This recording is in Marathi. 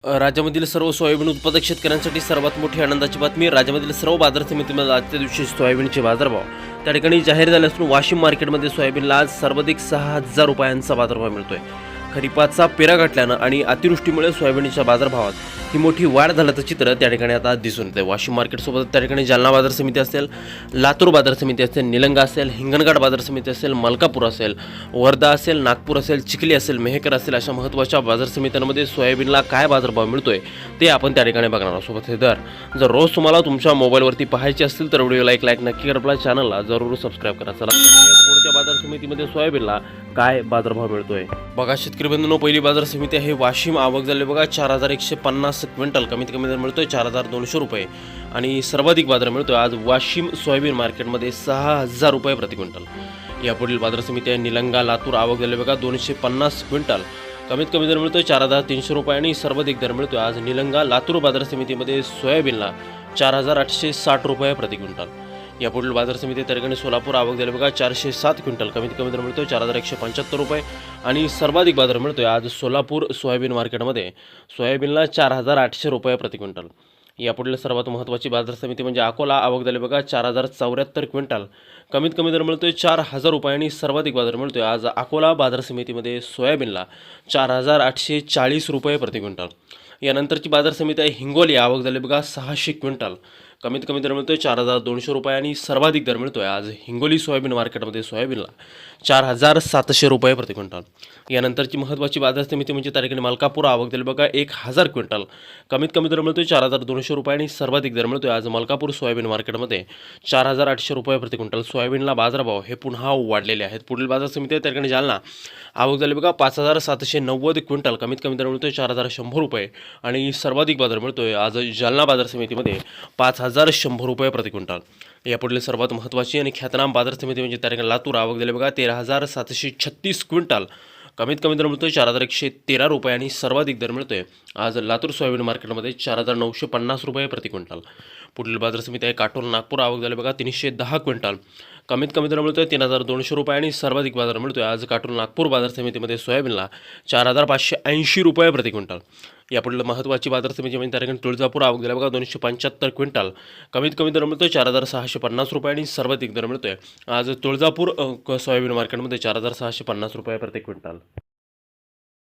राज्यामधील सर्व सोयाबीन उत्पादक शेतकऱ्यांसाठी सर्वात मोठी आनंदाची बातमी. राज्यामधील सर्व बाजार समितीमध्ये आजच्या दिवशी सोयाबीनचे बाजारभाव त्या ठिकाणी जाहीर झाले असून वाशिम मार्केटमध्ये सोयाबीनला आज सर्वाधिक 6,000 रुपयांचा बाजारभाव मिळतोय. खरीपाचा पेरा गाठल्यानं आणि अतिवृष्टीमुळे सोयाबीनच्या बाजारभावात ही मोठी वाढ झाल्याचं चित्र त्या ठिकाणी आता दिसून येतं. वाशिम मार्केटसोबत त्या ठिकाणी जालना बाजार समिती असेल, लातूर बाजार समिती असेल, निलंगा असेल, हिंगणघाट बाजार समिती असेल, मलकापूर असेल, वर्धा असेल, नागपूर असेल, चिखली असेल, मेहकर असेल, अशा महत्त्वाच्या बाजार समित्यांमध्ये सोयाबीनला काय बाजारभाव मिळतोय ते आपण त्या ठिकाणी बघणार आहोत. सोबत हे दर जर रोज तुम्हाला तुमच्या मोबाईलवरती पाहायचे असतील तर व्हिडिओला एक लाईक नक्की करा, आपल्या चॅनलला जरूर सबस्क्राईब करा. चला कोणत्या बाजार समितीमध्ये सोयाबीनला काय बाजारभाव मिळतोय बघा. शेतकरी बंधूंनो, पहिली बाजार समिती आहे वाशिम. आवक झाली बघा 4,150 क्विंटल. कमीत कमी दर मिळतोय 4,200 रुपये आणि सर्वाधिक बाजार मिळतोय आज वाशिम सोयाबीन मार्केटमध्ये 6,000 रुपये प्रति क्विंटल. यापुढील बाजार समिती आहे निलंगा, लातूर. आवक झाली बघा 250 क्विंटल. कमीत कमी दर मिळतोय 4,300 रुपये आणि सर्वाधिक दर मिळतोय आज निलंगा, लातूर बाजार समितीमध्ये सोयाबीनला 4,860 रुपये प्रति क्विंटल. यापुढील बाजार समिती त्या ठिकाणी सोलापूर. आवक झाली बघा 407 क्विंटल. कमीत कमी दर मिळतोय 4,175 रुपये आणि सर्वाधिक बाजार मिळतोय आज सोलापूर सोयाबीन मार्केटमध्ये सोयाबीनला 4,800 रुपये प्रति क्विंटल. यापुढील सर्वात महत्त्वाची बाजार समिती म्हणजे अकोला. आवक झाली बघा 4,074 क्विंटल. कमीत कमी दर मिळतोय 4,000 रुपये आणि सर्वाधिक बाजार मिळतोय आज अकोला बाजार समितीमध्ये सोयाबीनला 4,840 रुपये प्रति क्विंटल. यानंतरची बाजार समिती आहे हिंगोली. आवक झाली बघा 600 क्विंटल. कमीत कमी दर मिळतोय 4,200 रुपये आणि सर्वाधिक दर मिळतोय आज हिंगोली सोयाबीन मार्केटमध्ये सोयाबीनला 4,700 रुपये प्रति क्विंटल. यानंतरची महत्त्वाची बाजार समिती म्हणजे त्या ठिकाणी मलकापूर. आवक झाली बघा 1,000 क्विंटल. कमीत कमी दर मिळतोय 4,200 रुपये आणि सर्वाधिक दर मिळतोय आज मलकापूर सोयाबीन मार्केटमध्ये 4,800 रुपये प्रति क्विंटल. सोयाबीनला बाजारभाव हे पुन्हा वाढलेले आहेत. पुढील बाजार समिती आहे त्या ठिकाणी जालना. आवक झाली बघा 5,790 क्विंटल. कमीत कमी दर मिळतोय 4,100 रुपये आणि सर्वाधिक बाजार मिळतोय आज जालना बाजार समितीमध्ये 5,100 रुपये प्रति क्विंटल. यापुढील सर्वात महत्त्वाची आणि ख्यातनाम बाजार समिती म्हणजे त्या ठिकाणी लातूर. आवक झाली बघा 13,736 क्विंटल. कमीत कमी दर मिळतोय 4,113 रुपये आणि सर्वाधिक दर मिळतोय आज लातूर सोयाबीन मार्केटमध्ये 4,950 रुपये प्रति क्विंटल. पुढील बाजार समिती आहे काटोल नागपूर. आवक झाली बघा 310 क्विंटल. कमीत कमी दर मिळतोय 3,200 रुपये आणि सर्वाधिक बाजार मिळतोय आज काटोल नागपूर बाजार समितीमध्ये सोयाबीनला 4,580 रुपये प्रति क्विंटल. यापुढील महत्त्वाची बाजार समिती म्हणजे त्या ठिकाणी तुळजापूर. आवक झाली बघा 275 क्विंटल. कमीत कमी दर मिळतोय 4,650 रुपये आणि सर्वाधिक दर मिळतोय आज तुळजापूर सोयाबीन मार्केटमध्ये 4,650 रुपये प्रति क्विंटल.